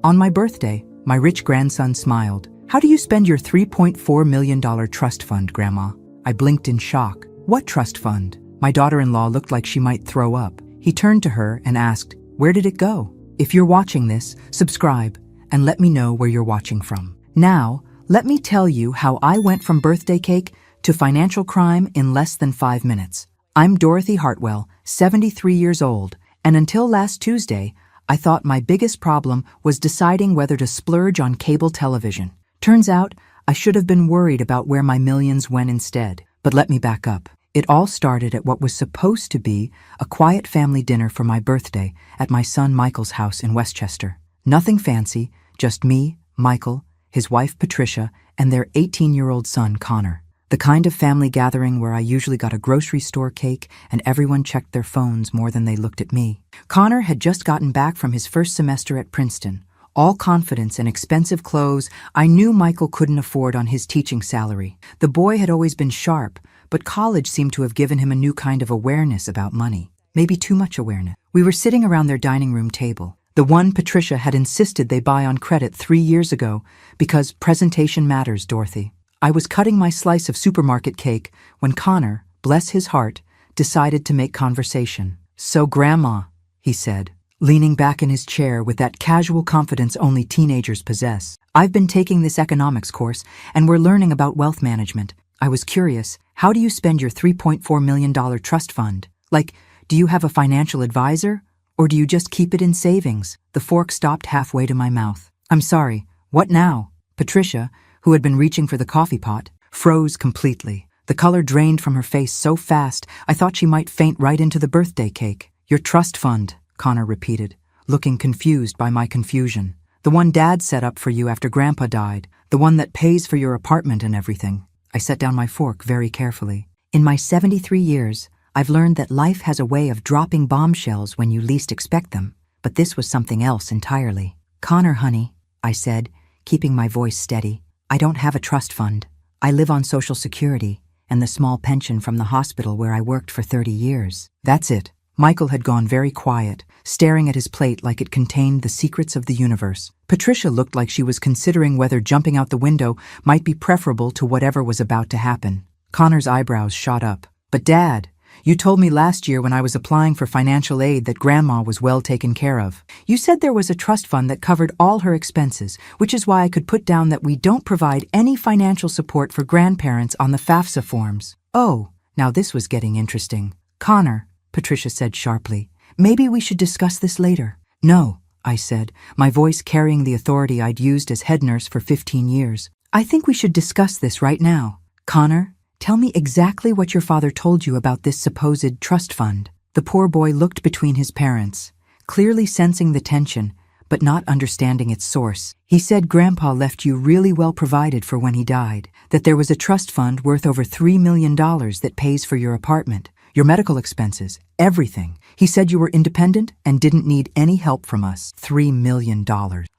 On my birthday, my rich grandson smiled. "How do you spend your $3.4 million trust fund, Grandma?" I blinked in shock. "What trust fund?" My daughter-in-law looked like she might throw up. He turned to her and asked, "Where did it go?" If you're watching this, subscribe and let me know where you're watching from. Now, let me tell you how I went from birthday cake to financial crime in less than 5 minutes. I'm Dorothy Hartwell, 73 years old, and until last Tuesday, I thought my biggest problem was deciding whether to splurge on cable television. Turns out, I should have been worried about where my millions went instead. But let me back up. It all started at what was supposed to be a quiet family dinner for my birthday at my son Michael's house in Westchester. Nothing fancy, just me, Michael, his wife Patricia, and their 18-year-old son Connor. The kind of family gathering where I usually got a grocery store cake and everyone checked their phones more than they looked at me. Connor had just gotten back from his first semester at Princeton. All confidence and expensive clothes I knew Michael couldn't afford on his teaching salary. The boy had always been sharp, but college seemed to have given him a new kind of awareness about money. Maybe too much awareness. We were sitting around their dining room table, the one Patricia had insisted they buy on credit 3 years ago because presentation matters, Dorothy. I was cutting my slice of supermarket cake when Connor, bless his heart, decided to make conversation. "So, Grandma," he said, leaning back in his chair with that casual confidence only teenagers possess. "I've been taking this economics course, and we're learning about wealth management. I was curious, how do you spend your $3.4 million trust fund? Like, do you have a financial advisor, or do you just keep it in savings?" The fork stopped halfway to my mouth. "I'm sorry, what now?" Patricia, who had been reaching for the coffee pot, froze completely. The color drained from her face so fast, I thought she might faint right into the birthday cake. "Your trust fund," Connor repeated, looking confused by my confusion. "The one Dad set up for you after Grandpa died, the one that pays for your apartment and everything." I set down my fork very carefully. In my 73 years, I've learned that life has a way of dropping bombshells when you least expect them, but this was something else entirely. "Connor, honey," I said, keeping my voice steady, "I don't have a trust fund. I live on Social Security and the small pension from the hospital where I worked for 30 years. That's it." Michael had gone very quiet, staring at his plate like it contained the secrets of the universe. Patricia looked like she was considering whether jumping out the window might be preferable to whatever was about to happen. Connor's eyebrows shot up. "But Dad, you told me last year when I was applying for financial aid that Grandma was well taken care of. You said there was a trust fund that covered all her expenses, which is why I could put down that we don't provide any financial support for grandparents on the FAFSA forms." "Oh, now this was getting interesting." "Connor," Patricia said sharply, "maybe we should discuss this later." "No," I said, my voice carrying the authority I'd used as head nurse for 15 years. "I think we should discuss this right now. Connor, tell me exactly what your father told you about this supposed trust fund." The poor boy looked between his parents, clearly sensing the tension, but not understanding its source. "He said Grandpa left you really well provided for when he died, that there was a trust fund worth over $3 million that pays for your apartment, your medical expenses, everything. He said you were independent and didn't need any help from us." $3 million.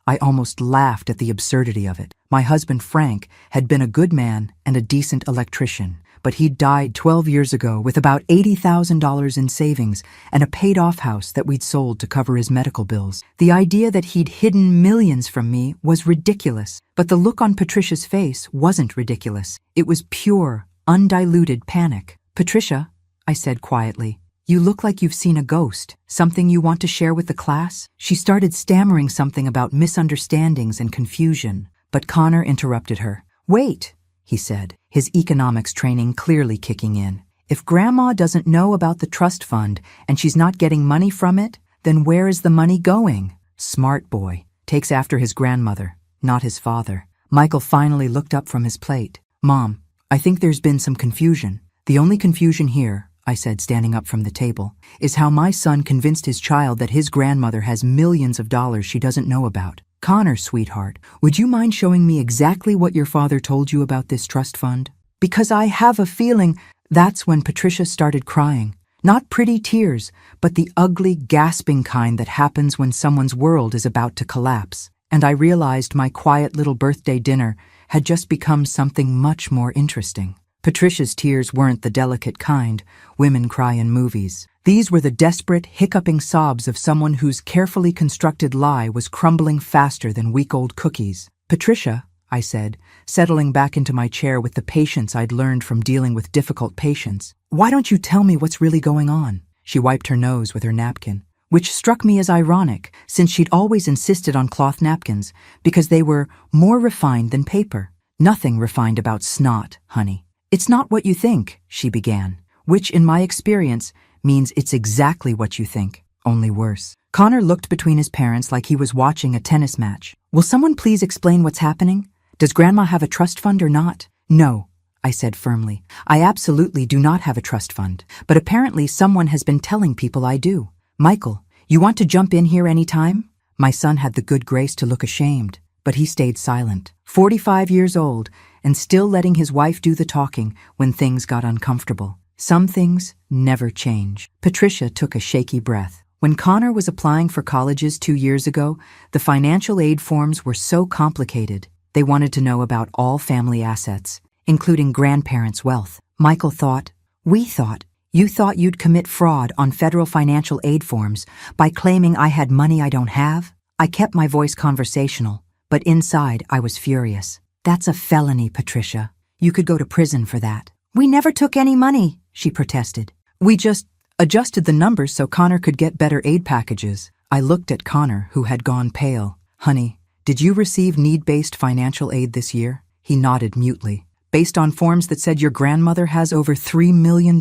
I almost laughed at the absurdity of it. My husband Frank had been a good man and a decent electrician, but he died 12 years ago with about $80,000 in savings and a paid-off house that we'd sold to cover his medical bills. The idea that he'd hidden millions from me was ridiculous, but the look on Patricia's face wasn't ridiculous. It was pure, undiluted panic. "Patricia," I said quietly, "you look like you've seen a ghost. Something you want to share with the class?" She started stammering something about misunderstandings and confusion, but Connor interrupted her. "Wait," he said, his economics training clearly kicking in. "If Grandma doesn't know about the trust fund and she's not getting money from it, then where is the money going?" Smart boy. Takes after his grandmother, not his father. Michael finally looked up from his plate. "Mom, I think there's been some confusion. The only confusion here," I said, standing up from the table, "is how my son convinced his child that his grandmother has millions of dollars she doesn't know about. Connor, sweetheart, would you mind showing me exactly what your father told you about this trust fund? Because I have a feeling." That's when Patricia started crying. Not pretty tears, but the ugly, gasping kind that happens when someone's world is about to collapse. And I realized my quiet little birthday dinner had just become something much more interesting. Patricia's tears weren't the delicate kind women cry in movies. These were the desperate, hiccuping sobs of someone whose carefully constructed lie was crumbling faster than week-old cookies. "Patricia," I said, settling back into my chair with the patience I'd learned from dealing with difficult patients. "Why don't you tell me what's really going on?" She wiped her nose with her napkin, which struck me as ironic since she'd always insisted on cloth napkins because they were more refined than paper. "Nothing refined about snot, honey. It's not what you think," she began, which in my experience means it's exactly what you think, only worse. Connor looked between his parents like he was watching a tennis match. "Will someone please explain what's happening? Does Grandma have a trust fund or not?" "No," I said firmly. "I absolutely do not have a trust fund, but apparently someone has been telling people I do. Michael, you want to jump in here any time?" My son had the good grace to look ashamed, but he stayed silent. 45 years old, and still letting his wife do the talking when things got uncomfortable. Some things never change. Patricia took a shaky breath. When Connor was applying for colleges 2 years ago, the financial aid forms were so complicated. They wanted to know about all family assets, including grandparents' wealth. Michael thought, you thought you'd commit fraud on federal financial aid forms by claiming I had money I don't have? I kept my voice conversational, but inside I was furious. "That's a felony, Patricia. You could go to prison for that." "We never took any money," she protested. "We just adjusted the numbers so Connor could get better aid packages." I looked at Connor, who had gone pale. "Honey, did you receive need-based financial aid this year?" He nodded mutely. "Based on forms that said your grandmother has over $3 million?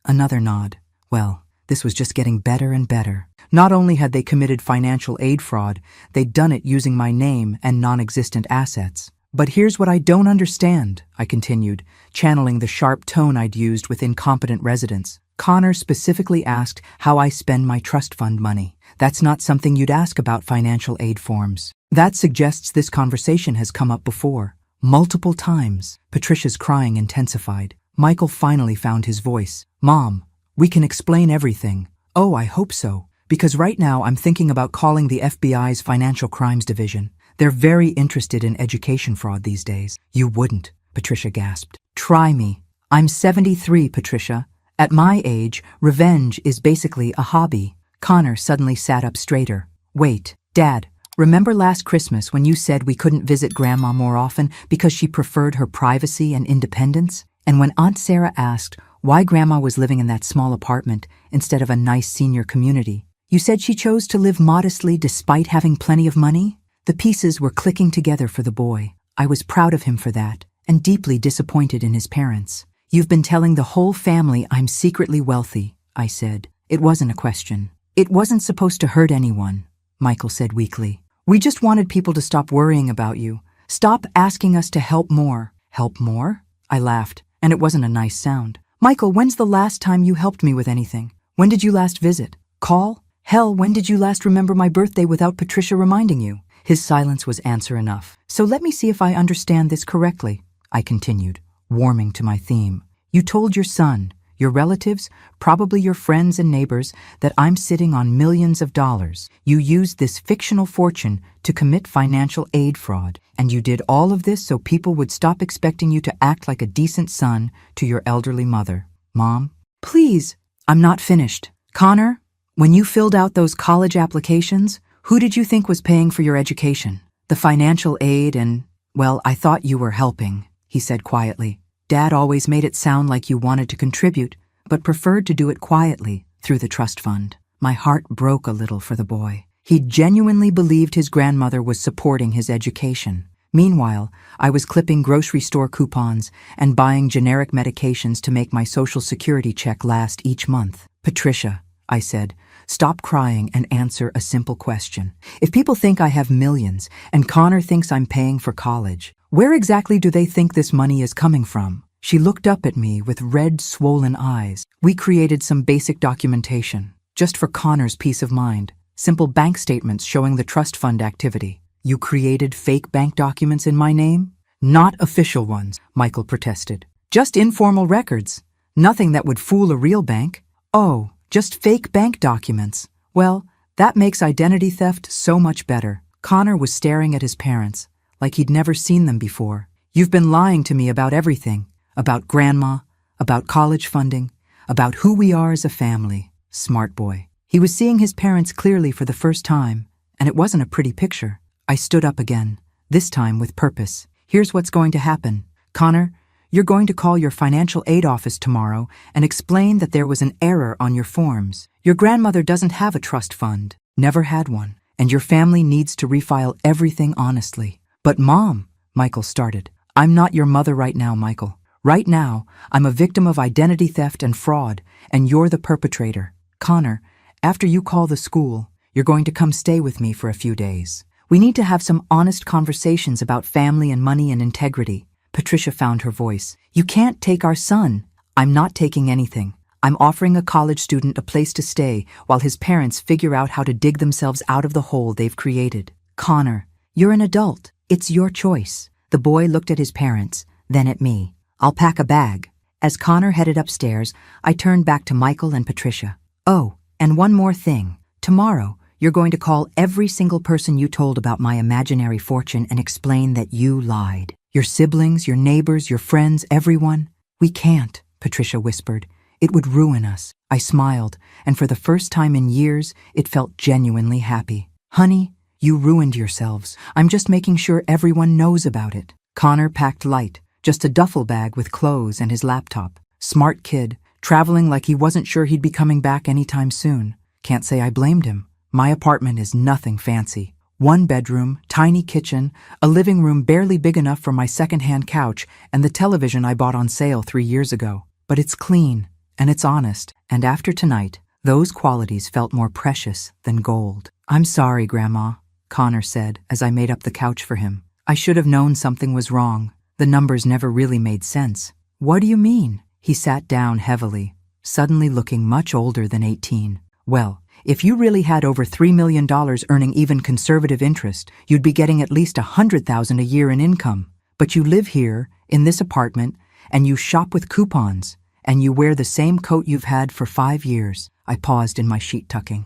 Another nod. Well, this was just getting better and better. Not only had they committed financial aid fraud, they'd done it using my name and non-existent assets. "But here's what I don't understand," I continued, channeling the sharp tone I'd used with incompetent residents. "Connor specifically asked how I spend my trust fund money. That's not something you'd ask about financial aid forms. That suggests this conversation has come up before. Multiple times." Patricia's crying intensified. Michael finally found his voice. "Mom, we can explain everything." "Oh, I hope so. Because right now I'm thinking about calling the FBI's Financial Crimes Division. They're very interested in education fraud these days." "You wouldn't," Patricia gasped. "Try me. I'm 73, Patricia. At my age, revenge is basically a hobby." Connor suddenly sat up straighter. "Wait, Dad, remember last Christmas when you said we couldn't visit Grandma more often because she preferred her privacy and independence? And when Aunt Sarah asked why Grandma was living in that small apartment instead of a nice senior community, you said she chose to live modestly despite having plenty of money?" The pieces were clicking together for the boy. I was proud of him for that, and deeply disappointed in his parents. "You've been telling the whole family I'm secretly wealthy," I said. It wasn't a question. "It wasn't supposed to hurt anyone," Michael said weakly. "We just wanted people to stop worrying about you. Stop asking us to help more." "Help more?" I laughed, and it wasn't a nice sound. "Michael, when's the last time you helped me with anything? When did you last visit? Call? Hell, when did you last remember my birthday without Patricia reminding you?" His silence was answer enough. "So let me see if I understand this correctly," I continued, warming to my theme. "You told your son, your relatives, probably your friends and neighbors, that I'm sitting on millions of dollars. You used this fictional fortune to commit financial aid fraud, and you did all of this so people would stop expecting you to act like a decent son to your elderly mother." "Mom, please." "I'm not finished. Connor, when you filled out those college applications, who did you think was paying for your education? The financial aid and, well, I thought you were helping," he said quietly. "Dad always made it sound like you wanted to contribute, but preferred to do it quietly through the trust fund." My heart broke a little for the boy. He genuinely believed his grandmother was supporting his education. Meanwhile, I was clipping grocery store coupons and buying generic medications to make my Social Security check last each month. "Patricia," I said, "stop crying and answer a simple question. If people think I have millions and Connor thinks I'm paying for college, where exactly do they think this money is coming from?" She looked up at me with red, swollen eyes. "We created some basic documentation, just for Connor's peace of mind. Simple bank statements showing the trust fund activity." "You created fake bank documents in my name?" "Not official ones," Michael protested. "Just informal records. Nothing that would fool a real bank." "Oh, just fake bank documents. Well, that makes identity theft so much better." Connor was staring at his parents, like he'd never seen them before. "You've been lying to me about everything. About grandma, about college funding, about who we are as a family. Smart boy. He was seeing his parents clearly for the first time, and it wasn't a pretty picture. I stood up again, this time with purpose. Here's what's going to happen. Connor, you're going to call your financial aid office tomorrow and explain that there was an error on your forms. Your grandmother doesn't have a trust fund, never had one, and your family needs to refile everything honestly. But Mom, Michael started. I'm not your mother right now, Michael. Right now, I'm a victim of identity theft and fraud, and you're the perpetrator. Connor, after you call the school, you're going to come stay with me for a few days. We need to have some honest conversations about family and money and integrity. Patricia found her voice. You can't take our son. I'm not taking anything. I'm offering a college student a place to stay while his parents figure out how to dig themselves out of the hole they've created. Connor, you're an adult. It's your choice. The boy looked at his parents, then at me. I'll pack a bag. As Connor headed upstairs, I turned back to Michael and Patricia. Oh, and one more thing. Tomorrow, you're going to call every single person you told about my imaginary fortune and explain that you lied. Your siblings, your neighbors, your friends, everyone. We can't, Patricia whispered. It would ruin us. I smiled, and for the first time in years, it felt genuinely happy. Honey, you ruined yourselves. I'm just making sure everyone knows about it. Connor packed light, just a duffel bag with clothes and his laptop. Smart kid, traveling like he wasn't sure he'd be coming back anytime soon. Can't say I blamed him. My apartment is nothing fancy. 1 bedroom, tiny kitchen, a living room barely big enough for my second-hand couch, and the television I bought on sale 3 years ago. But it's clean, and it's honest, and after tonight, those qualities felt more precious than gold. I'm sorry, Grandma, Connor said as I made up the couch for him. I should have known something was wrong. The numbers never really made sense. What do you mean? He sat down heavily, suddenly looking much older than 18. Well, if you really had over $3 million earning even conservative interest, you'd be getting at least $100,000 a year in income. But you live here, in this apartment, and you shop with coupons, and you wear the same coat you've had for 5 years. I paused in my sheet tucking.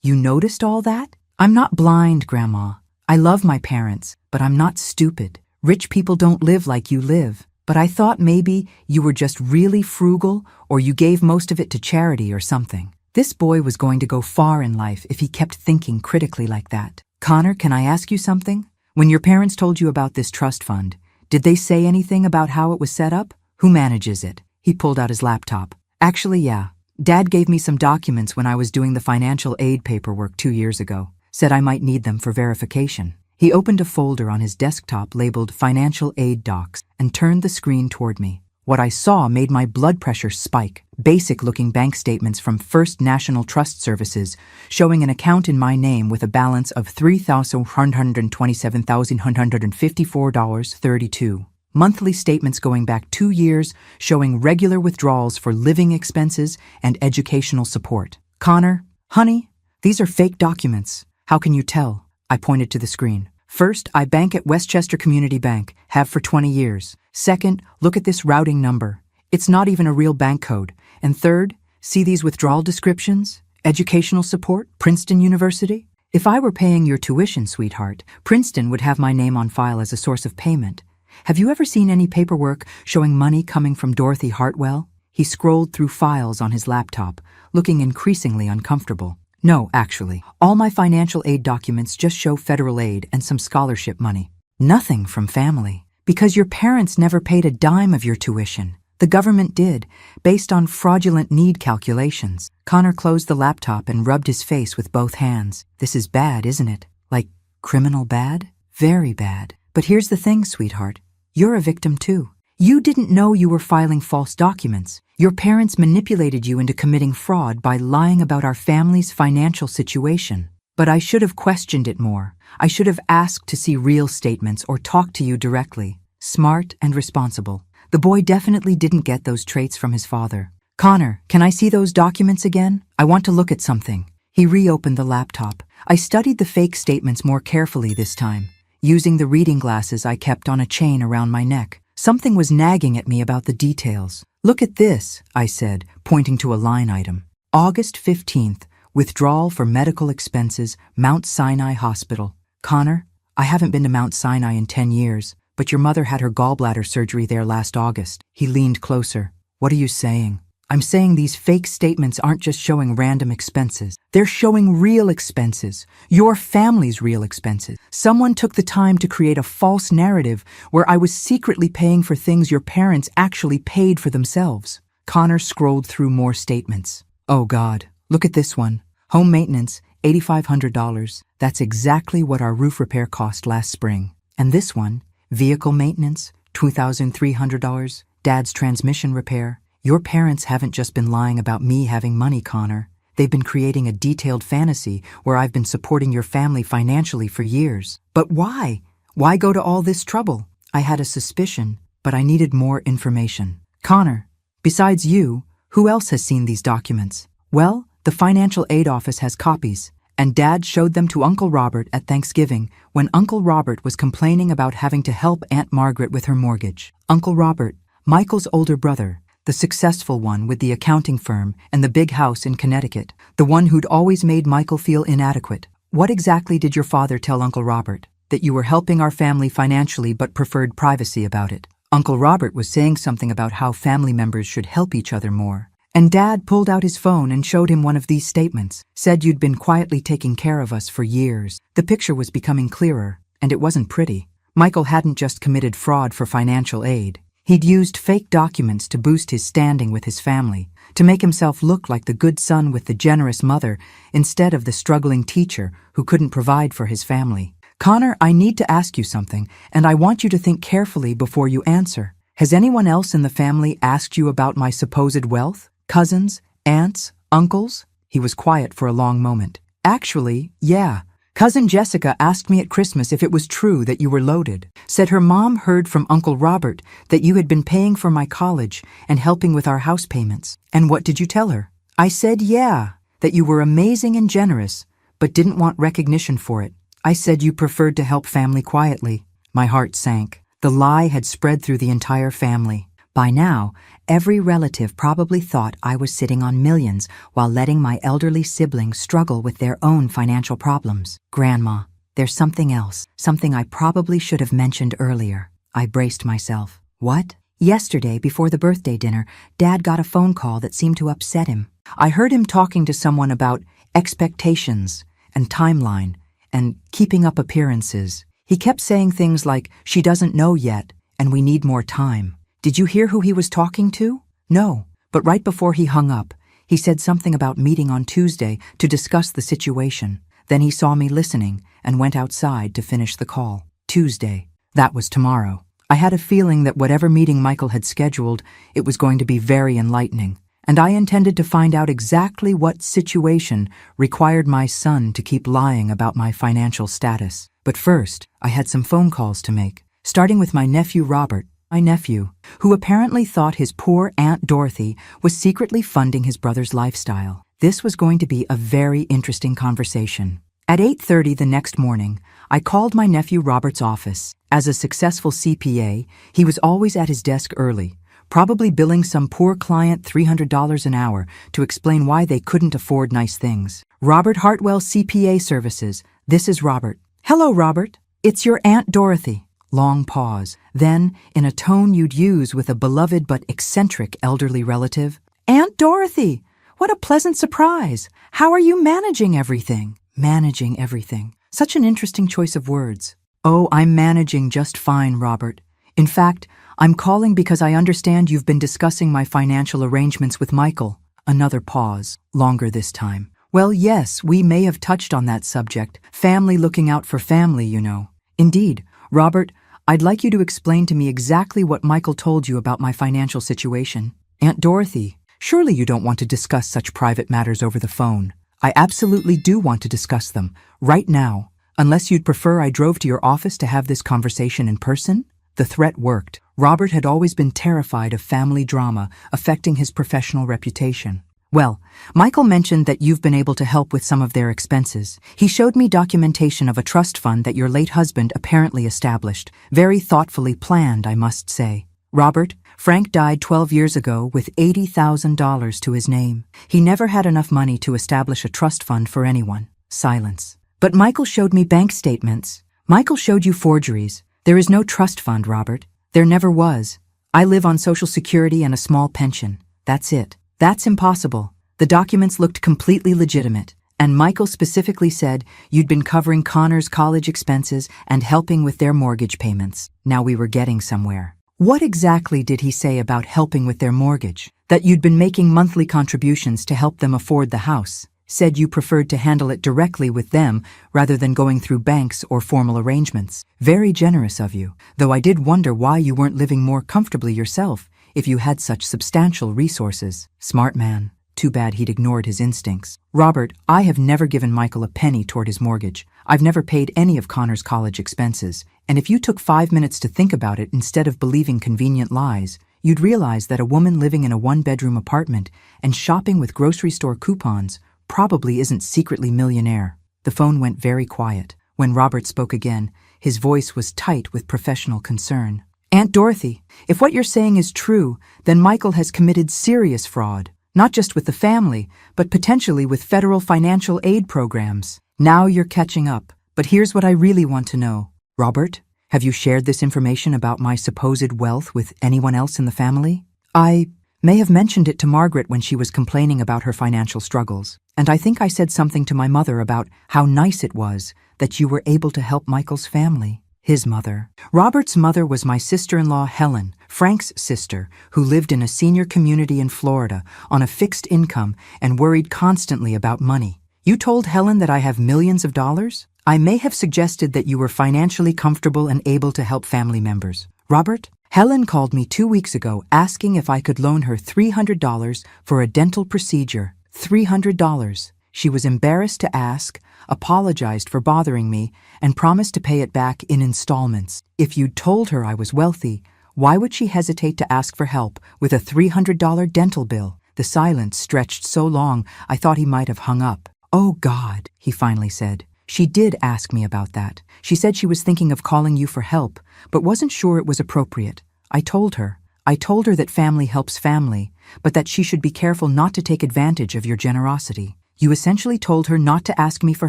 You noticed all that? I'm not blind, Grandma. I love my parents, but I'm not stupid. Rich people don't live like you live. But I thought maybe you were just really frugal, or you gave most of it to charity or something. This boy was going to go far in life if he kept thinking critically like that. Connor, can I ask you something? When your parents told you about this trust fund, did they say anything about how it was set up? Who manages it? He pulled out his laptop. Actually, yeah. Dad gave me some documents when I was doing the financial aid paperwork 2 years ago. Said I might need them for verification. He opened a folder on his desktop labeled Financial Aid Docs and turned the screen toward me. What I saw made my blood pressure spike. Basic-looking bank statements from First National Trust Services showing an account in my name with a balance of $3,127,154.32. Monthly statements going back 2 years showing regular withdrawals for living expenses and educational support. Connor, honey, these are fake documents. How can you tell? I pointed to the screen. First, I bank at Westchester Community Bank, have for 20 years. Second, look at this routing number. It's not even a real bank code. And third, see these withdrawal descriptions? Educational support, Princeton University? If I were paying your tuition, sweetheart, Princeton would have my name on file as a source of payment. Have you ever seen any paperwork showing money coming from Dorothy Hartwell? He scrolled through files on his laptop, looking increasingly uncomfortable. No, actually. All my financial aid documents just show federal aid and some scholarship money. Nothing from family. Because your parents never paid a dime of your tuition. The government did, based on fraudulent need calculations. Connor closed the laptop and rubbed his face with both hands. This is bad, isn't it? Like, criminal bad? Very bad. But here's the thing, sweetheart. You're a victim too. You didn't know you were filing false documents. Your parents manipulated you into committing fraud by lying about our family's financial situation. But I should have questioned it more. I should have asked to see real statements or talked to you directly. Smart and responsible. The boy definitely didn't get those traits from his father. Connor, can I see those documents again? I want to look at something. He reopened the laptop. I studied the fake statements more carefully this time, using the reading glasses I kept on a chain around my neck. Something was nagging at me about the details. Look at this, I said, pointing to a line item. August 15th, withdrawal for medical expenses, Mount Sinai Hospital. Connor, I haven't been to Mount Sinai in 10 years, but your mother had her gallbladder surgery there last August. He leaned closer. What are you saying? I'm saying these fake statements aren't just showing random expenses. They're showing real expenses. Your family's real expenses. Someone took the time to create a false narrative where I was secretly paying for things your parents actually paid for themselves. Connor scrolled through more statements. Oh God, look at this one. Home maintenance, $8,500. That's exactly what our roof repair cost last spring. And this one, vehicle maintenance, $2,300. Dad's transmission repair. Your parents haven't just been lying about me having money, Connor. They've been creating a detailed fantasy where I've been supporting your family financially for years. But why? Why go to all this trouble? I had a suspicion, but I needed more information. Connor, besides you, who else has seen these documents? Well, the financial aid office has copies, and Dad showed them to Uncle Robert at Thanksgiving when Uncle Robert was complaining about having to help Aunt Margaret with her mortgage. Uncle Robert, Michael's older brother, the successful one with the accounting firm and the big house in Connecticut, the one who'd always made Michael feel inadequate. What exactly did your father tell Uncle Robert? That you were helping our family financially but preferred privacy about it. Uncle Robert was saying something about how family members should help each other more. And Dad pulled out his phone and showed him one of these statements. Said you'd been quietly taking care of us for years. The picture was becoming clearer, and it wasn't pretty. Michael hadn't just committed fraud for financial aid. He'd used fake documents to boost his standing with his family, to make himself look like the good son with the generous mother instead of the struggling teacher who couldn't provide for his family. Connor, I need to ask you something, and I want you to think carefully before you answer. Has anyone else in the family asked you about my supposed wealth? Cousins? Aunts? Uncles? He was quiet for a long moment. Actually, yeah. Cousin Jessica asked me at Christmas if it was true that you were loaded. Said her mom heard from Uncle Robert that you had been paying for my college and helping with our house payments. And what did you tell her? I said yeah, that you were amazing and generous, but didn't want recognition for it. I said you preferred to help family quietly. My heart sank. The lie had spread through the entire family. By now, every relative probably thought I was sitting on millions while letting my elderly siblings struggle with their own financial problems. Grandma, there's something else, something I probably should have mentioned earlier. I braced myself. What? Yesterday, before the birthday dinner, Dad got a phone call that seemed to upset him. I heard him talking to someone about expectations and timeline and keeping up appearances. He kept saying things like, she doesn't know yet, and we need more time. Did you hear who he was talking to? No, but right before he hung up, he said something about meeting on Tuesday to discuss the situation. Then he saw me listening and went outside to finish the call. Tuesday. That was tomorrow. I had a feeling that whatever meeting Michael had scheduled, it was going to be very enlightening, and I intended to find out exactly what situation required my son to keep lying about my financial status. But first, I had some phone calls to make, starting with my nephew Robert, my nephew, who apparently thought his poor Aunt Dorothy was secretly funding his brother's lifestyle. This was going to be a very interesting conversation. At 8:30 the next morning, I called my nephew Robert's office. As a successful CPA, he was always at his desk early, probably billing some poor client $300 an hour to explain why they couldn't afford nice things. Robert Hartwell CPA Services. This is Robert. Hello, Robert. It's your Aunt Dorothy. Long pause. Then, in a tone you'd use with a beloved but eccentric elderly relative, Aunt Dorothy, what a pleasant surprise. How are you managing everything? Managing everything. Such an interesting choice of words. Oh, I'm managing just fine, Robert. In fact, I'm calling because I understand you've been discussing my financial arrangements with Michael. Another pause. Longer this time. Well, yes, we may have touched on that subject. Family looking out for family, you know. Indeed. Robert, I'd like you to explain to me exactly what Michael told you about my financial situation. Aunt Dorothy, surely you don't want to discuss such private matters over the phone. I absolutely do want to discuss them, right now, unless you'd prefer I drove to your office to have this conversation in person? The threat worked. Robert had always been terrified of family drama affecting his professional reputation. Well, Michael mentioned that you've been able to help with some of their expenses. He showed me documentation of a trust fund that your late husband apparently established. Very thoughtfully planned, I must say. Robert, Frank died 12 years ago with $80,000 to his name. He never had enough money to establish a trust fund for anyone. Silence. But Michael showed me bank statements. Michael showed you forgeries. There is no trust fund, Robert. There never was. I live on Social Security and a small pension. That's it. That's impossible. The documents looked completely legitimate, and Michael specifically said you'd been covering Connor's college expenses and helping with their mortgage payments. Now we were getting somewhere. What exactly did he say about helping with their mortgage? That you'd been making monthly contributions to help them afford the house. Said you preferred to handle it directly with them rather than going through banks or formal arrangements. Very generous of you, though I did wonder why you weren't living more comfortably yourself if you had such substantial resources. Smart man. Too bad he'd ignored his instincts. Robert, I have never given Michael a penny toward his mortgage. I've never paid any of Connor's college expenses, and if you took 5 minutes to think about it instead of believing convenient lies, you'd realize that a woman living in a one-bedroom apartment and shopping with grocery store coupons probably isn't secretly millionaire. The phone went very quiet. When Robert spoke again, his voice was tight with professional concern. Aunt Dorothy, if what you're saying is true, then Michael has committed serious fraud. Not just with the family, but potentially with federal financial aid programs. Now you're catching up, but here's what I really want to know. Robert, have you shared this information about my supposed wealth with anyone else in the family? I may have mentioned it to Margaret when she was complaining about her financial struggles, and I think I said something to my mother about how nice it was that you were able to help Michael's family. His mother. Robert's mother was my sister-in-law Helen, Frank's sister, who lived in a senior community in Florida on a fixed income and worried constantly about money. You told Helen that I have millions of dollars? I may have suggested that you were financially comfortable and able to help family members. Robert, Helen called me 2 weeks ago asking if I could loan her $300 for a dental procedure. $300. She was embarrassed to ask, apologized for bothering me, and promised to pay it back in installments. If you'd told her I was wealthy, why would she hesitate to ask for help with a $300 dental bill? The silence stretched so long I thought he might have hung up. Oh God, he finally said. She did ask me about that. She said she was thinking of calling you for help, but wasn't sure it was appropriate. I told her that family helps family, but that she should be careful not to take advantage of your generosity. You essentially told her not to ask me for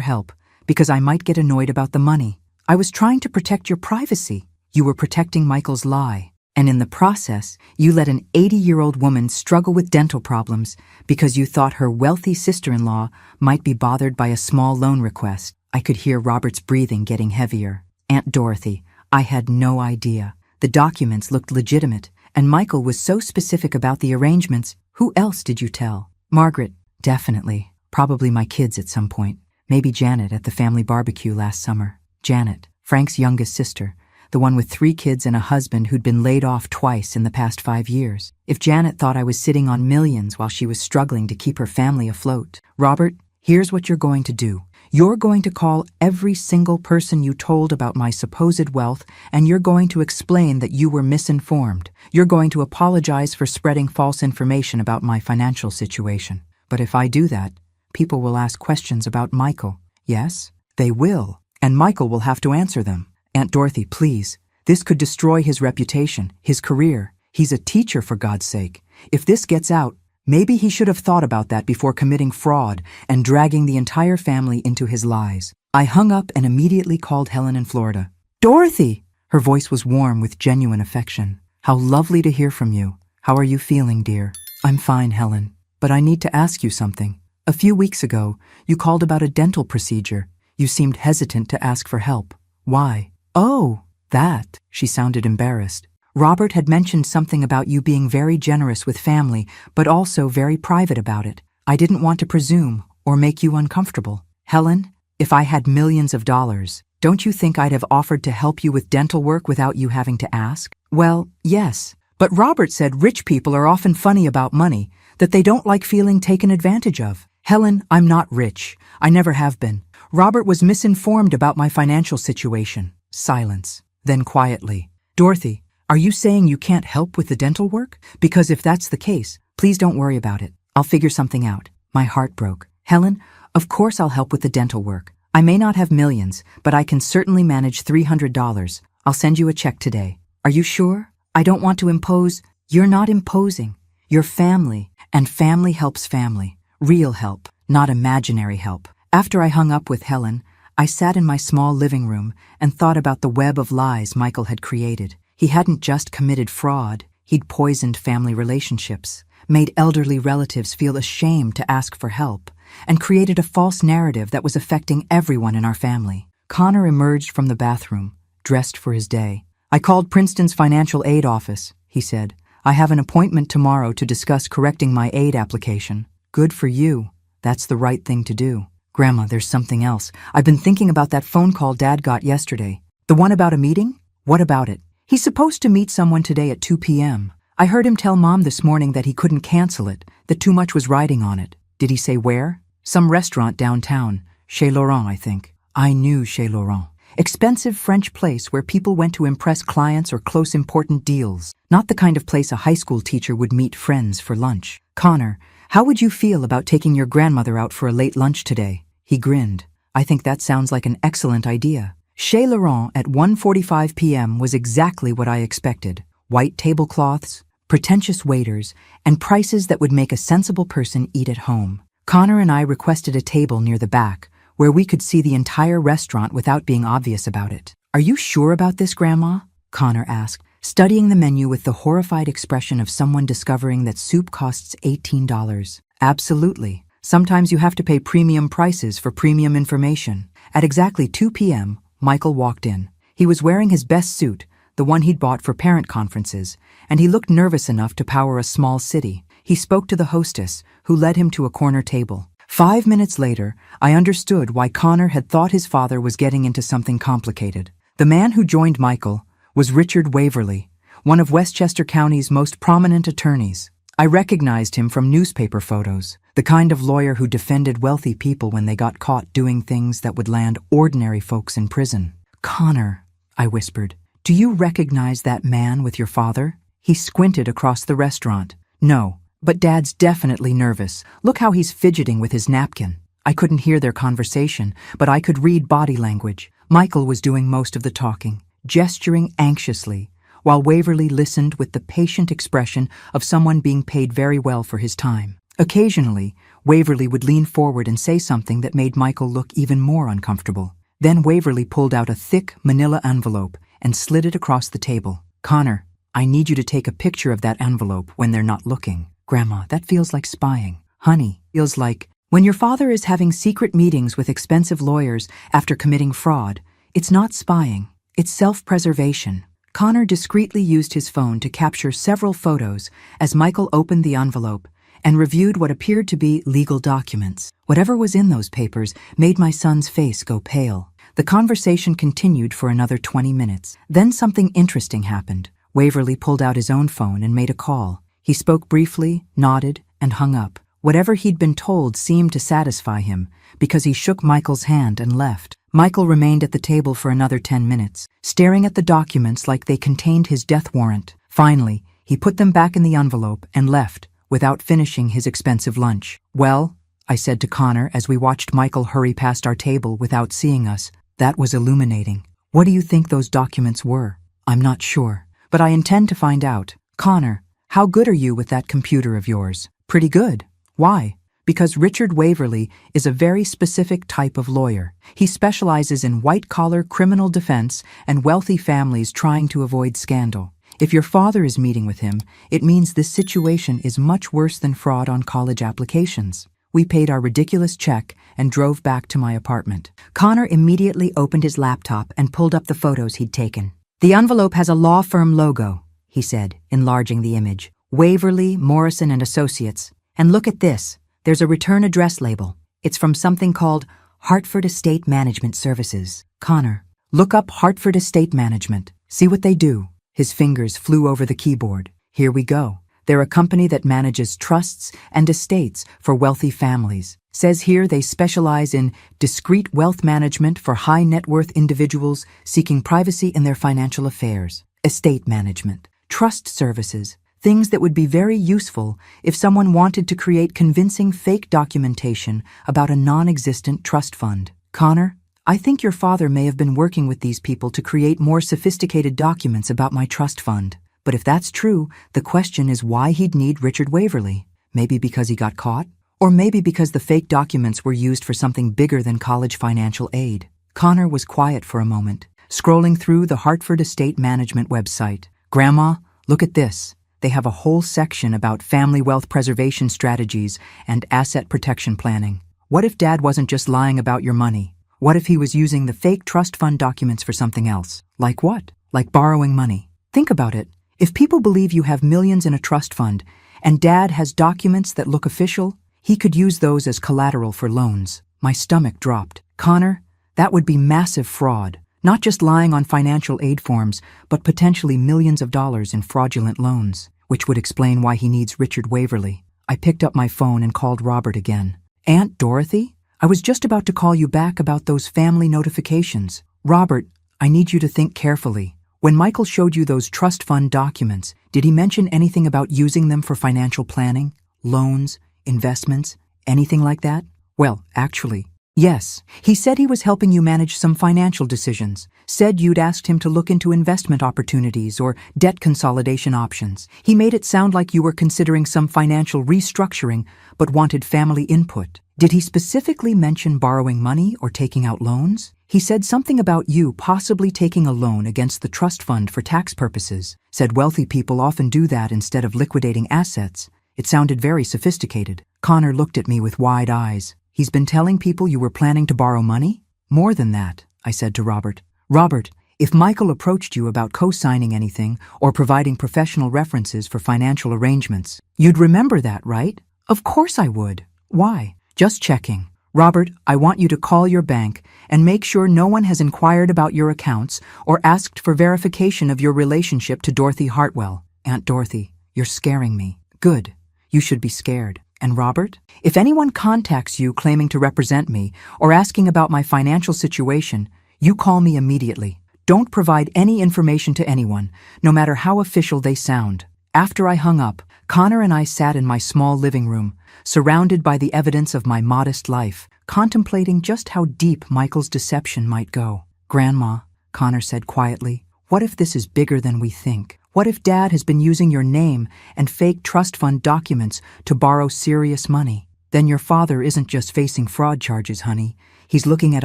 help because I might get annoyed about the money. I was trying to protect your privacy. You were protecting Michael's lie. And in the process, you let an 80-year-old woman struggle with dental problems because you thought her wealthy sister-in-law might be bothered by a small loan request. I could hear Robert's breathing getting heavier. Aunt Dorothy, I had no idea. The documents looked legitimate, and Michael was so specific about the arrangements. Who else did you tell? Margaret, definitely. Probably my kids at some point. Maybe Janet at the family barbecue last summer. Janet, Frank's youngest sister, the one with 3 kids and a husband who'd been laid off twice in the past 5 years. If Janet thought I was sitting on millions while she was struggling to keep her family afloat. Robert, here's what you're going to do. You're going to call every single person you told about my supposed wealth, and you're going to explain that you were misinformed. You're going to apologize for spreading false information about my financial situation. But if I do that, people will ask questions about Michael. Yes, they will. And Michael will have to answer them. Aunt Dorothy, please. This could destroy his reputation, his career. He's a teacher, for God's sake. If this gets out, maybe he should have thought about that before committing fraud and dragging the entire family into his lies. I hung up and immediately called Helen in Florida. Dorothy! Her voice was warm with genuine affection. How lovely to hear from you. How are you feeling, dear? I'm fine, Helen. But I need to ask you something. A few weeks ago, you called about a dental procedure. You seemed hesitant to ask for help. Why? Oh, that. She sounded embarrassed. Robert had mentioned something about you being very generous with family, but also very private about it. I didn't want to presume or make you uncomfortable. Helen, if I had millions of dollars, don't you think I'd have offered to help you with dental work without you having to ask? Well, yes. But Robert said rich people are often funny about money, that they don't like feeling taken advantage of. Helen, I'm not rich. I never have been. Robert was misinformed about my financial situation. Silence. Then quietly. Dorothy, are you saying you can't help with the dental work? Because if that's the case, please don't worry about it. I'll figure something out. My heart broke. Helen, of course I'll help with the dental work. I may not have millions, but I can certainly manage $300. I'll send you a check today. Are you sure? I don't want to impose. You're not imposing. You're family, and family helps family. Real help, not imaginary help. After I hung up with Helen, I sat in my small living room and thought about the web of lies Michael had created. He hadn't just committed fraud, he'd poisoned family relationships, made elderly relatives feel ashamed to ask for help, and created a false narrative that was affecting everyone in our family. Connor emerged from the bathroom, dressed for his day. "I called Princeton's financial aid office," he said. "I have an appointment tomorrow to discuss correcting my aid application." "Good for you. That's the right thing to do." "Grandma, there's something else. I've been thinking about that phone call Dad got yesterday." "The one about a meeting? What about it?" "He's supposed to meet someone today at 2 p.m. I heard him tell Mom this morning that he couldn't cancel it, that too much was riding on it." "Did he say where?" "Some restaurant downtown. Chez Laurent, I think." I knew Chez Laurent. Expensive French place where people went to impress clients or close important deals. Not the kind of place a high school teacher would meet friends for lunch. "Connor, how would you feel about taking your grandmother out for a late lunch today?" He grinned. "I think that sounds like an excellent idea." Chez Laurent at 1:45 p.m. was exactly what I expected. White tablecloths, pretentious waiters, and prices that would make a sensible person eat at home. Connor and I requested a table near the back, where we could see the entire restaurant without being obvious about it. "Are you sure about this, Grandma?" Connor asked, studying the menu with the horrified expression of someone discovering that soup costs $18. "Absolutely. Sometimes you have to pay premium prices for premium information." At exactly 2 p.m., Michael walked in. He was wearing his best suit, the one he'd bought for parent conferences, and he looked nervous enough to power a small city. He spoke to the hostess, who led him to a corner table. 5 minutes later, I understood why Connor had thought his father was getting into something complicated. The man who joined Michael was Richard Waverly, one of Westchester County's most prominent attorneys. I recognized him from newspaper photos, the kind of lawyer who defended wealthy people when they got caught doing things that would land ordinary folks in prison. "Connor," I whispered, "do you recognize that man with your father?" He squinted across the restaurant. "No. But Dad's definitely nervous. Look how he's fidgeting with his napkin." I couldn't hear their conversation, but I could read body language. Michael was doing most of the talking, gesturing anxiously, while Waverly listened with the patient expression of someone being paid very well for his time. Occasionally, Waverly would lean forward and say something that made Michael look even more uncomfortable. Then Waverly pulled out a thick manila envelope and slid it across the table. "Connor, I need you to take a picture of that envelope when they're not looking." "Grandma, that feels like spying." "Honey, feels like when your father is having secret meetings with expensive lawyers after committing fraud, it's not spying, it's self-preservation." Connor discreetly used his phone to capture several photos as Michael opened the envelope and reviewed what appeared to be legal documents. Whatever was in those papers made my son's face go pale. The conversation continued for another 20 minutes. Then something interesting happened. Waverly pulled out his own phone and made a call. He spoke briefly, nodded, and hung up. Whatever he'd been told seemed to satisfy him, because he shook Michael's hand and left. Michael remained at the table for another 10 minutes, staring at the documents like they contained his death warrant. Finally, he put them back in the envelope and left, without finishing his expensive lunch. "Well," I said to Connor as we watched Michael hurry past our table without seeing us, "that was illuminating. What do you think those documents were?" "I'm not sure, but I intend to find out." "Connor, how good are you with that computer of yours?" "Pretty good." "Why?" "Because Richard Waverly is a very specific type of lawyer. He specializes in white-collar criminal defense and wealthy families trying to avoid scandal. If your father is meeting with him, it means this situation is much worse than fraud on college applications." We paid our ridiculous check and drove back to my apartment. Connor immediately opened his laptop and pulled up the photos he'd taken. "The envelope has a law firm logo," he said, enlarging the image. "Waverly, Morrison and Associates. And look at this. There's a return address label. It's from something called Hartford Estate Management Services." "Connor, look up Hartford Estate Management. See what they do." His fingers flew over the keyboard. "Here we go. They're a company that manages trusts and estates for wealthy families. Says here they specialize in discreet wealth management for high net worth individuals seeking privacy in their financial affairs. Estate management, trust services, things that would be very useful if someone wanted to create convincing fake documentation about a non-existent trust fund." "Connor, I think your father may have been working with these people to create more sophisticated documents about my trust fund. But if that's true, the question is why he'd need Richard Waverly. Maybe because he got caught? Or maybe because the fake documents were used for something bigger than college financial aid." Connor was quiet for a moment, scrolling through the Hartford Estate Management website. Grandma, look at this. They have a whole section about family wealth preservation strategies and asset protection planning. What if Dad wasn't just lying about your money? What if he was using the fake trust fund documents for something else? Like what? Like borrowing money. Think about it. If people believe you have millions in a trust fund, and Dad has documents that look official, he could use those as collateral for loans. My stomach dropped. Connor, that would be massive fraud. Not just lying on financial aid forms, but potentially millions of dollars in fraudulent loans, which would explain why he needs Richard Waverly. I picked up my phone and called Robert again. Aunt Dorothy? I was just about to call you back about those family notifications. Robert, I need you to think carefully. When Michael showed you those trust fund documents, did he mention anything about using them for financial planning, loans, investments, anything like that? Well, actually, yes. He said he was helping you manage some financial decisions, said you'd asked him to look into investment opportunities or debt consolidation options. He made it sound like you were considering some financial restructuring but wanted family input. Did he specifically mention borrowing money or taking out loans? He said something about you possibly taking a loan against the trust fund for tax purposes, said wealthy people often do that instead of liquidating assets. It sounded very sophisticated. Connor looked at me with wide eyes. He's been telling people you were planning to borrow money? More than that, I said to Robert. Robert, if Michael approached you about co-signing anything or providing professional references for financial arrangements, you'd remember that, right? Of course I would. Why? Just checking. Robert, I want you to call your bank and make sure no one has inquired about your accounts or asked for verification of your relationship to Dorothy Hartwell. Aunt Dorothy, you're scaring me. Good. You should be scared. And Robert, if anyone contacts you claiming to represent me or asking about my financial situation, you call me immediately. Don't provide any information to anyone, no matter how official they sound. After I hung up, Connor and I sat in my small living room, surrounded by the evidence of my modest life, contemplating just how deep Michael's deception might go. Grandma, Connor said quietly, what if this is bigger than we think? What if Dad has been using your name and fake trust fund documents to borrow serious money? Then your father isn't just facing fraud charges, honey. He's looking at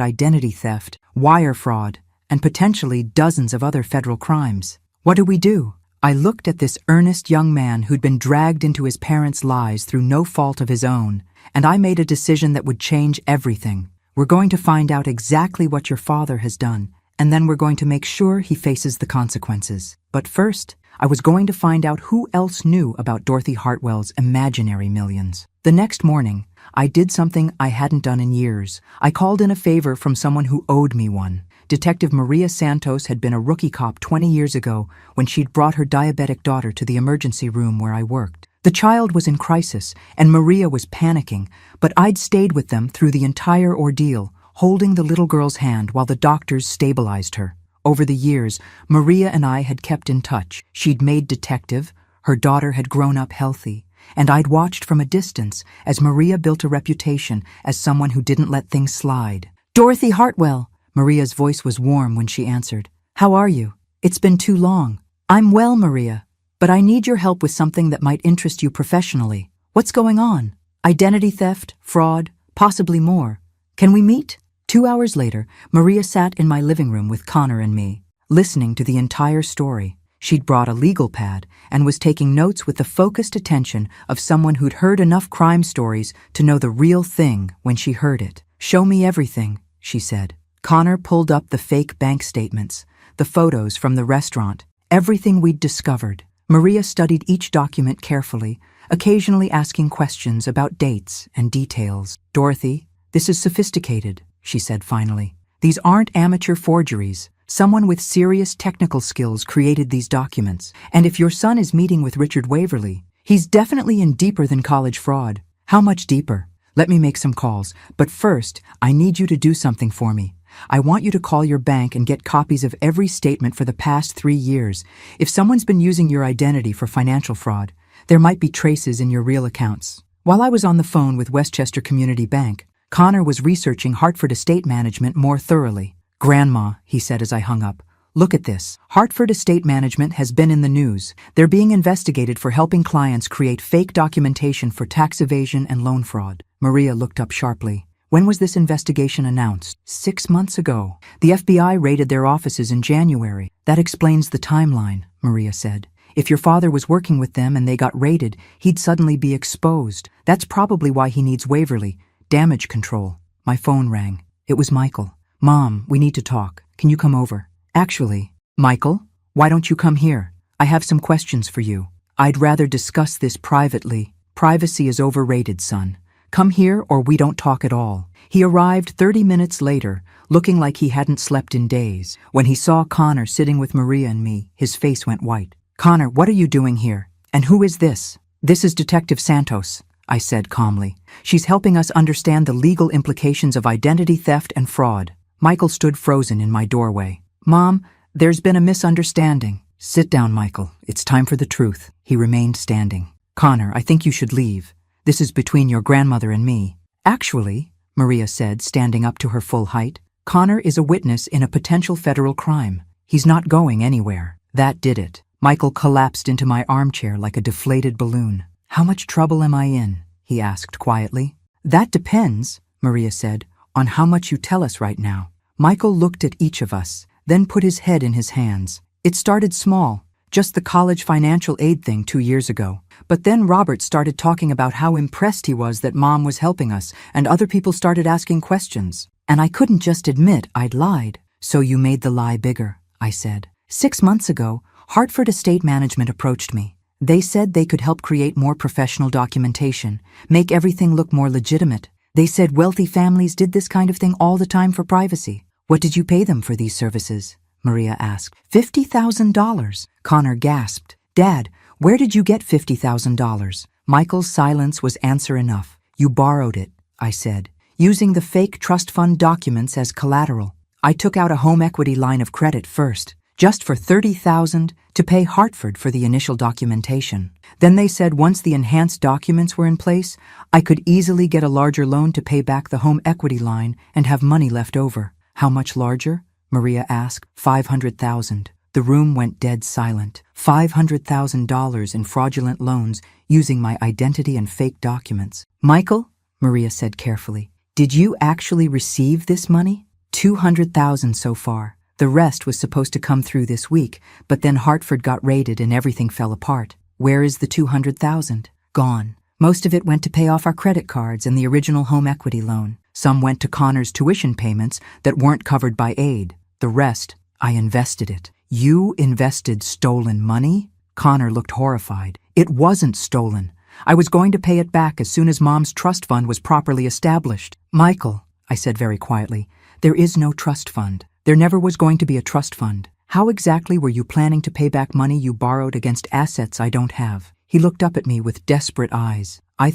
identity theft, wire fraud, and potentially dozens of other federal crimes. What do we do? I looked at this earnest young man who'd been dragged into his parents' lies through no fault of his own, and I made a decision that would change everything. We're going to find out exactly what your father has done, and then we're going to make sure he faces the consequences. But first, I was going to find out who else knew about Dorothy Hartwell's imaginary millions. The next morning, I did something I hadn't done in years. I called in a favor from someone who owed me one. Detective Maria Santos had been a rookie cop 20 years ago when she'd brought her diabetic daughter to the emergency room where I worked. The child was in crisis, and Maria was panicking, but I'd stayed with them through the entire ordeal, holding the little girl's hand while the doctors stabilized her. Over the years, Maria and I had kept in touch. She'd made detective, her daughter had grown up healthy, and I'd watched from a distance as Maria built a reputation as someone who didn't let things slide. Dorothy Hartwell! Maria's voice was warm when she answered. How are you? It's been too long. I'm well, Maria, but I need your help with something that might interest you professionally. What's going on? Identity theft, fraud, possibly more. Can we meet? 2 hours later, Maria sat in my living room with Connor and me, listening to the entire story. She'd brought a legal pad and was taking notes with the focused attention of someone who'd heard enough crime stories to know the real thing when she heard it. Show me everything, she said. Connor pulled up the fake bank statements, the photos from the restaurant, everything we'd discovered. Maria studied each document carefully, occasionally asking questions about dates and details. Dorothy, this is sophisticated, she said finally. These aren't amateur forgeries. Someone with serious technical skills created these documents. And if your son is meeting with Richard Waverly, he's definitely in deeper than college fraud. How much deeper? Let me make some calls. But first, I need you to do something for me. I want you to call your bank and get copies of every statement for the past 3 years. If someone's been using your identity for financial fraud, there might be traces in your real accounts. While I was on the phone with Westchester Community Bank, Connor was researching Hartford Estate Management more thoroughly. Grandma, he said as I hung up, look at this. Hartford Estate Management has been in the news. They're being investigated for helping clients create fake documentation for tax evasion and loan fraud. Maria looked up sharply. When was this investigation announced? 6 months ago. The FBI raided their offices in January. That explains the timeline, Maria said. If your father was working with them and they got raided, he'd suddenly be exposed. That's probably why he needs Waverly. Damage control. My phone rang. It was Michael. Mom, we need to talk. Can you come over? Actually, Michael, why don't you come here? I have some questions for you. I'd rather discuss this privately. Privacy is overrated, son. Come here or we don't talk at all. He arrived 30 minutes later, looking like he hadn't slept in days. When he saw Connor sitting with Maria and me, his face went white. Connor, what are you doing here? And who is this? This is Detective Santos, I said calmly. She's helping us understand the legal implications of identity theft and fraud. Michael stood frozen in my doorway. Mom, there's been a misunderstanding. Sit down, Michael. It's time for the truth. He remained standing. Connor, I think you should leave. This is between your grandmother and me. Actually, Maria said, standing up to her full height, Connor is a witness in a potential federal crime. He's not going anywhere. That did it. Michael collapsed into my armchair like a deflated balloon. How much trouble am I in? He asked quietly. That depends, Maria said, on how much you tell us right now. Michael looked at each of us, then put his head in his hands. It started small, just the college financial aid thing 2 years ago. But then Robert started talking about how impressed he was that Mom was helping us, and other people started asking questions. And I couldn't just admit I'd lied. So you made the lie bigger, I said. 6 months ago, Hartford Estate Management approached me. They said they could help create more professional documentation, make everything look more legitimate. They said wealthy families did this kind of thing all the time for privacy. What did you pay them for these services? Maria asked. $50,000. Connor gasped. Dad, where did you get $50,000? Michael's silence was answer enough. You borrowed it, I said, using the fake trust fund documents as collateral. I took out a home equity line of credit first, just for $30,000 to pay Hartford for the initial documentation. Then they said once the enhanced documents were in place, I could easily get a larger loan to pay back the home equity line and have money left over. How much larger? Maria asked. $500,000. The room went dead silent. $500,000 in fraudulent loans using my identity and fake documents. Michael, Maria said carefully, did you actually receive this money? $200,000 so far. The rest was supposed to come through this week, but then Hartford got raided and everything fell apart. Where is the $200,000? Gone. Most of it went to pay off our credit cards and the original home equity loan. Some went to Connor's tuition payments that weren't covered by aid. The rest, I invested it. You invested stolen money? Connor looked horrified. It wasn't stolen. I was going to pay it back as soon as Mom's trust fund was properly established. Michael, I said very quietly, there is no trust fund. There never was going to be a trust fund. How exactly were you planning to pay back money you borrowed against assets I don't have? He looked up at me with desperate eyes. I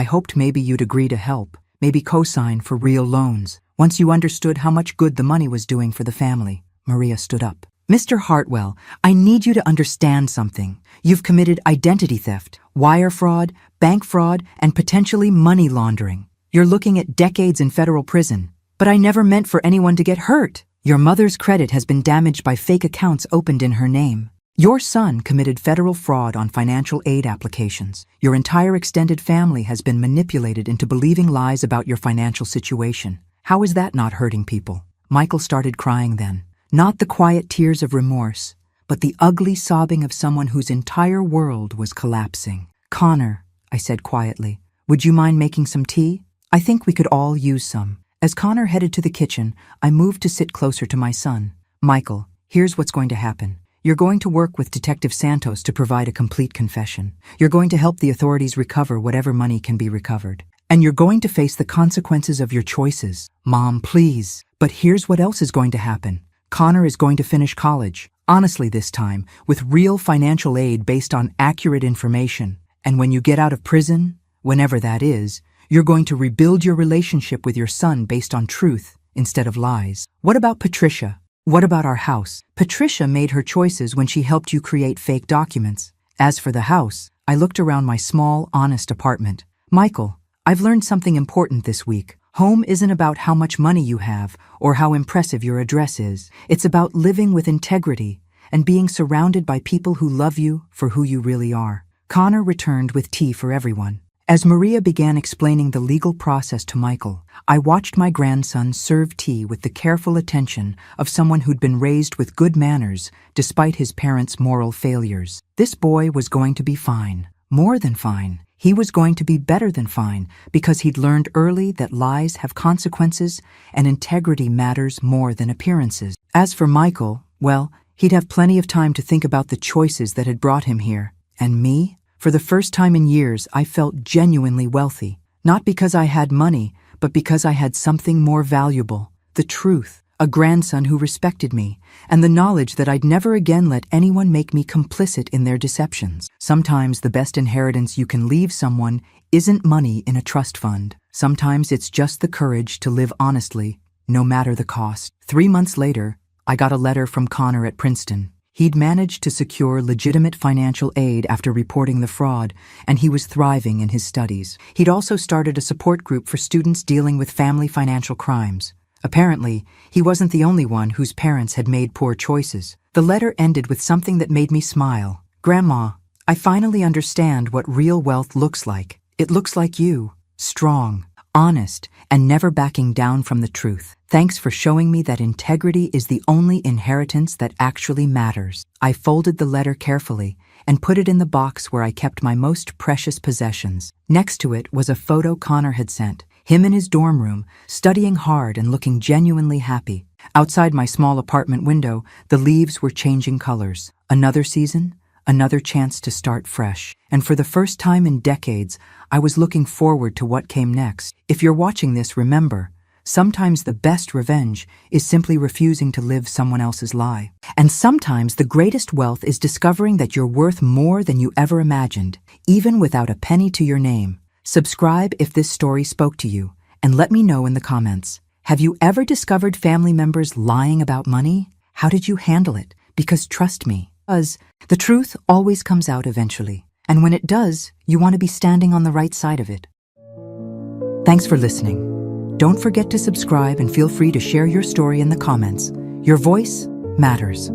hoped maybe you'd agree to help, maybe co-sign for real loans. Once you understood how much good the money was doing for the family. Maria stood up. Mr. Hartwell, I need you to understand something. You've committed identity theft, wire fraud, bank fraud, and potentially money laundering. You're looking at decades in federal prison. But I never meant for anyone to get hurt. Your mother's credit has been damaged by fake accounts opened in her name. Your son committed federal fraud on financial aid applications. Your entire extended family has been manipulated into believing lies about your financial situation. How is that not hurting people? Michael started crying then. Not the quiet tears of remorse, but the ugly sobbing of someone whose entire world was collapsing. Connor, I said quietly, would you mind making some tea? I think we could all use some. As Connor headed to the kitchen, I moved to sit closer to my son. Michael, here's what's going to happen. You're going to work with Detective Santos to provide a complete confession. You're going to help the authorities recover whatever money can be recovered. And you're going to face the consequences of your choices. Mom, please. But here's what else is going to happen. Connor is going to finish college, honestly this time, with real financial aid based on accurate information. And when you get out of prison, whenever that is, you're going to rebuild your relationship with your son based on truth instead of lies. What about Patricia? What about our house? Patricia made her choices when she helped you create fake documents. As for the house, I looked around my small, honest apartment. Michael, I've learned something important this week. Home isn't about how much money you have or how impressive your address is. It's about living with integrity and being surrounded by people who love you for who you really are. Connor returned with tea for everyone. As Maria began explaining the legal process to Michael, I watched my grandson serve tea with the careful attention of someone who'd been raised with good manners despite his parents' moral failures. This boy was going to be fine, more than fine. He was going to be better than fine because he'd learned early that lies have consequences and integrity matters more than appearances. As for Michael, well, he'd have plenty of time to think about the choices that had brought him here. And me? For the first time in years, I felt genuinely wealthy. Not because I had money, but because I had something more valuable. The truth, a grandson who respected me, and the knowledge that I'd never again let anyone make me complicit in their deceptions. Sometimes the best inheritance you can leave someone isn't money in a trust fund. Sometimes it's just the courage to live honestly, no matter the cost. 3 months later, I got a letter from Connor at Princeton. He'd managed to secure legitimate financial aid after reporting the fraud, and he was thriving in his studies. He'd also started a support group for students dealing with family financial crimes. Apparently, he wasn't the only one whose parents had made poor choices. The letter ended with something that made me smile. "Grandma, I finally understand what real wealth looks like. It looks like you, strong, honest, and never backing down from the truth. Thanks for showing me that integrity is the only inheritance that actually matters." I folded the letter carefully and put it in the box where I kept my most precious possessions. Next to it was a photo Connor had sent, him in his dorm room, studying hard and looking genuinely happy. Outside my small apartment window, the leaves were changing colors. Another season, another chance to start fresh. And for the first time in decades, I was looking forward to what came next. If you're watching this, remember, sometimes the best revenge is simply refusing to live someone else's lie. And sometimes the greatest wealth is discovering that you're worth more than you ever imagined, even without a penny to your name. Subscribe if this story spoke to you, and let me know in the comments. Have you ever discovered family members lying about money? How did you handle it? Because trust me, the truth always comes out eventually. And when it does, you want to be standing on the right side of it. Thanks for listening. Don't forget to subscribe and feel free to share your story in the comments. Your voice matters.